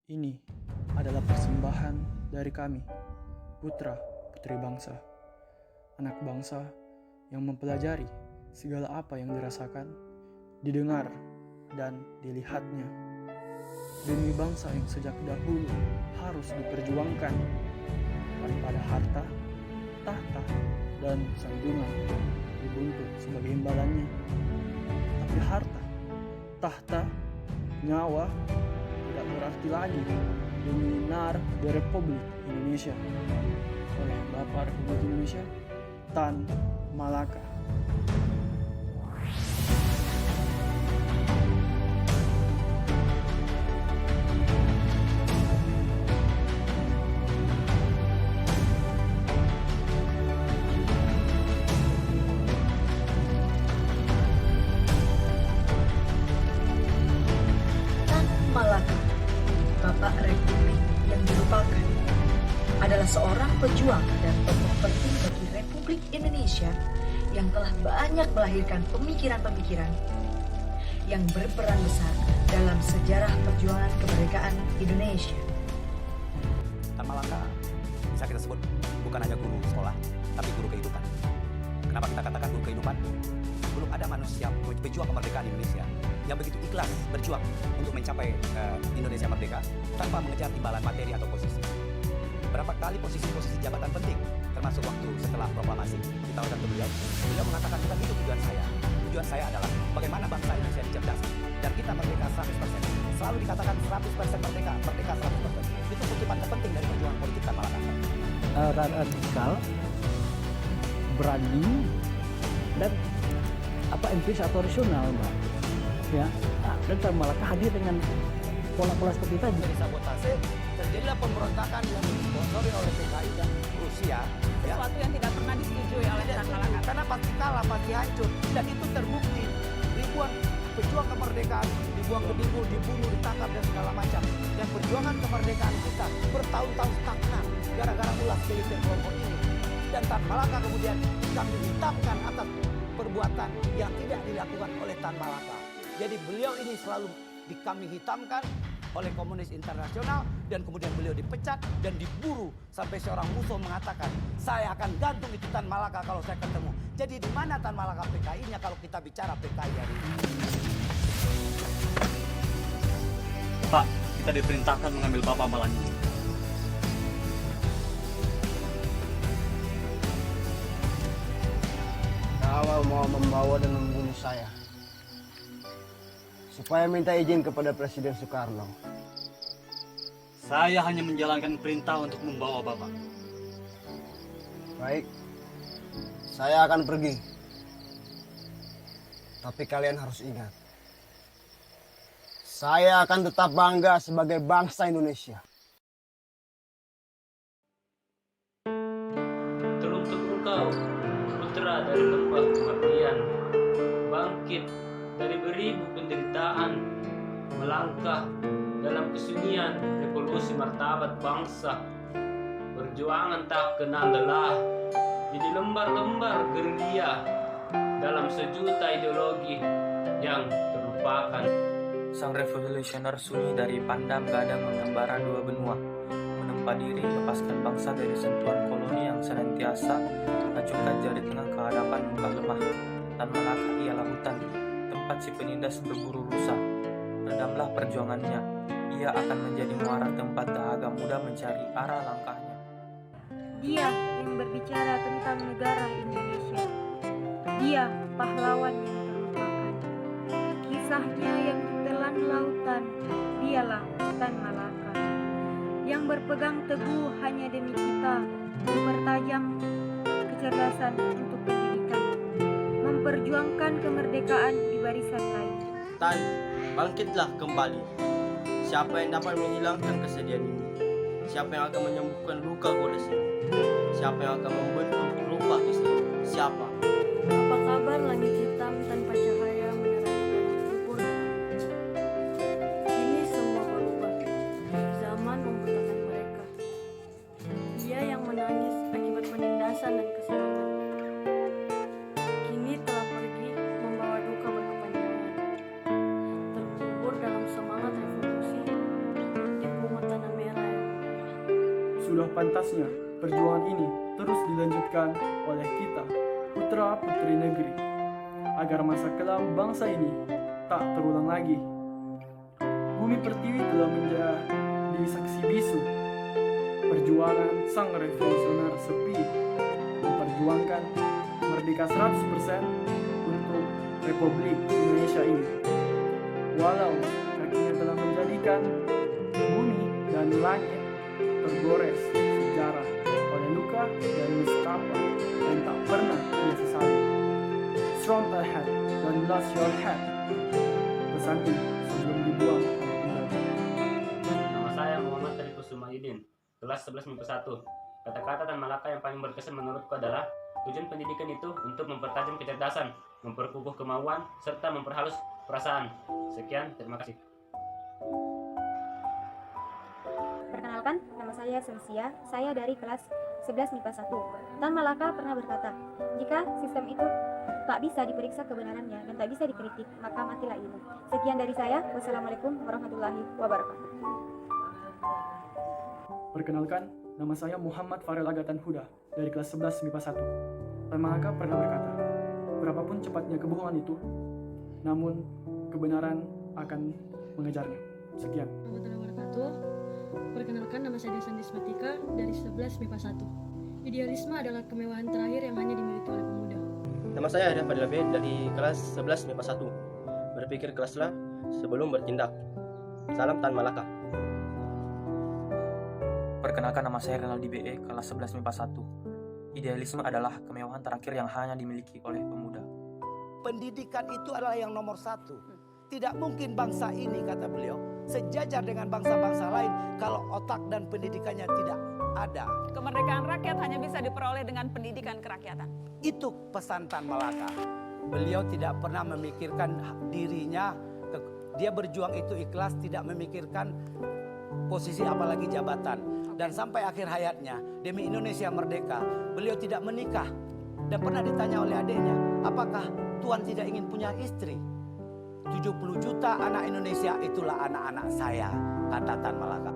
Ini adalah persembahan dari kami, putra putri bangsa, anak bangsa yang mempelajari segala apa yang dirasakan, didengar, dan dilihatnya. Demi bangsa yang sejak dahulu harus diperjuangkan daripada harta, tahta, dan sanjungan dibuntut sebagai imbalannya. Tapi harta, tahta, nyawa tidak berarti lagi demi NAR di Republik Indonesia oleh Bapak Republik Indonesia Tan Malaka. Malaka, Bapak Republik yang dilupakan, adalah seorang pejuang dan tokoh penting bagi Republik Indonesia yang telah banyak melahirkan pemikiran-pemikiran yang berperan besar dalam sejarah perjuangan kemerdekaan Indonesia. Tan Malaka bisa kita sebut bukan hanya guru sekolah, tapi guru kehidupan. Kenapa kita katakan guru kehidupan? Belum ada manusia pejuang kemerdekaan Indonesia yang begitu ikhlas berjuang untuk mencapai Indonesia merdeka tanpa mengejar imbalan materi atau posisi. Berapa kali posisi-posisi jabatan penting, termasuk waktu setelah proklamasi ditawarkan ke beliau mengatakan bukan itu tujuan saya. Tujuan saya adalah bagaimana bangsa Indonesia dicerdaskan dan kita merdeka 100%. Selalu dikatakan 100% merdeka, merdeka 100%. Itu kutipan terpenting dari perjuangan politik Tan Malaka. Radikal, berani, dan empiris atau rasional, Mbak. Ya, dan Tan Malaka hadir dengan pola-pola seperti tadi. Dari sabotase terjadilah pemberontakan yang disponsori oleh PKI dan Rusia. Sesuatu yang tidak pernah disetujui oleh Tan Malaka. Karena pasti kalah, pasti hancur, dan itu terbukti. Ribuan pejuang kemerdekaan dibuang ke dikul, dibunuh, ditangkap dan segala macam. Dan perjuangan kemerdekaan kita bertahun-tahun stagnan gara-gara ulas gelintir kelompok ini. Dan Tan Malaka kemudian kami hitamkan atas perbuatan yang tidak dilakukan oleh Tan Malaka. Jadi beliau ini selalu kami hitamkan oleh komunis internasional, dan kemudian beliau dipecat dan diburu sampai seorang musuh mengatakan saya akan gantung itu Tan Malaka kalau saya ketemu. Jadi di mana Tan Malaka PKI-nya kalau kita bicara PKI hari ini? Pak, kita diperintahkan mengambil Bapak malam ini. Kau mau membawa dan membunuh saya supaya minta izin kepada Presiden Soekarno. Saya hanya menjalankan perintah untuk membawa Bapak. Baik, saya akan pergi. Tapi kalian harus ingat, saya akan tetap bangga sebagai bangsa Indonesia. Teruntuk engkau, putra dari lembah kematian, bangkit dari beribu penderitaan, melangkah dalam kesunyian revolusi martabat bangsa. Perjuangan tak kenal lelah, jadi lembar-lembar gerilya dalam sejuta ideologi yang terlupakan. Sang revolusioner sunyi dari Pandam Gadang mengembara dua benua, menempa diri lepaskan bangsa dari sentuhan koloni yang senantiasa mengacungkan jari tengah ke hadapan muka lemah. Tan Malaka ialah hutan, tempat si penindas berburu rusa. Redamlah perjuangannya, ia akan menjadi muara tempat dahaga muda mencari arah langkahnya. Dia yang berbicara tentang negara Indonesia. Dia pahlawan yang terlupakan. Kisahnya yang ditelan lautan. Dialah Tan Malaka yang berpegang teguh hanya demi kita, mempertajam kecerdasan untuk pendidikan, memperjuangkan kemerdekaan di barisan lain. Tan, bangkitlah kembali. Siapa yang dapat menghilangkan kesedihan ini? Siapa yang akan menyembuhkan luka gores ini? Siapa yang akan membentuk rubah istri? Siapa? Apa kabar langit hitam tanpa cahaya menerangi kubur? Kini semua berubah. Zaman membutakan mereka. Dia yang menangis akibat penindasan dan keserangan, kini telah pergi membawa duka berkepanjangan. Terkubur dalam semangat revolusi, dipungut Sudah pantasnya perjuangan ini terus dilanjutkan oleh kita, putra-putri negeri, agar masa kelam bangsa ini tak terulang lagi. Bumi Pertiwi telah menjadi saksi bisu perjuangan sang revolusioner sepi memperjuangkan merdeka 100% untuk Republik Indonesia ini. Walau kakinya telah menjadikan bumi dan langit tergores sejarah oleh luka dan nestapa yang tak pernah ia sesali. Strong ahead, don't lose your head. Pesan ini sebelum dibuang oleh penjajah. Nama saya Muhammad Tariq Sumaidin, kelas 11 MIPA 1. Kata-kata dan malaka yang paling berkesan menurutku adalah tujuan pendidikan itu untuk mempertajam kecerdasan, memperkukuh kemauan, serta memperhalus perasaan. Sekian, terima kasih. Perkenalkan, nama saya Sensia, saya dari kelas 11 MIPA 1. Tan Malaka pernah berkata, jika sistem itu tak bisa diperiksa kebenarannya dan tak bisa dikritik, maka matilah ilmu. Sekian dari saya, wassalamualaikum warahmatullahi wabarakatuh. Perkenalkan, nama saya Muhammad Farel Agatan Huda dari kelas 11 MIPA 1. Tan Malaka pernah berkata, berapapun cepatnya kebohongan itu, namun kebenaran akan mengejarnya. Sekian. Warahmatullahi wabarakatuh. Perkenalkan, nama saya Desan Desmatika dari 11 MIPA 1. Idealisme adalah kemewahan terakhir yang hanya dimiliki oleh pemuda. Nama saya Arif Fadil Abed dari kelas 11 MIPA 1. Berpikir keraslah sebelum bertindak. Salam Tan Malaka. Perkenalkan, nama saya Renaldi BE, kelas 11 MIPA 1. Idealisme adalah kemewahan terakhir yang hanya dimiliki oleh pemuda. Pendidikan itu adalah yang nomor satu. Tidak mungkin bangsa ini, kata beliau, sejajar dengan bangsa-bangsa lain kalau otak dan pendidikannya tidak ada. Kemerdekaan rakyat hanya bisa diperoleh dengan pendidikan kerakyatan. Itu pesan Tan Malaka. Beliau tidak pernah memikirkan dirinya. Dia berjuang itu ikhlas, tidak memikirkan posisi apalagi jabatan. Dan sampai akhir hayatnya, demi Indonesia merdeka, beliau tidak menikah. Dan pernah ditanya oleh adiknya, apakah Tuan tidak ingin punya istri? 70 juta anak Indonesia itulah anak-anak saya, kata Tan Malaka.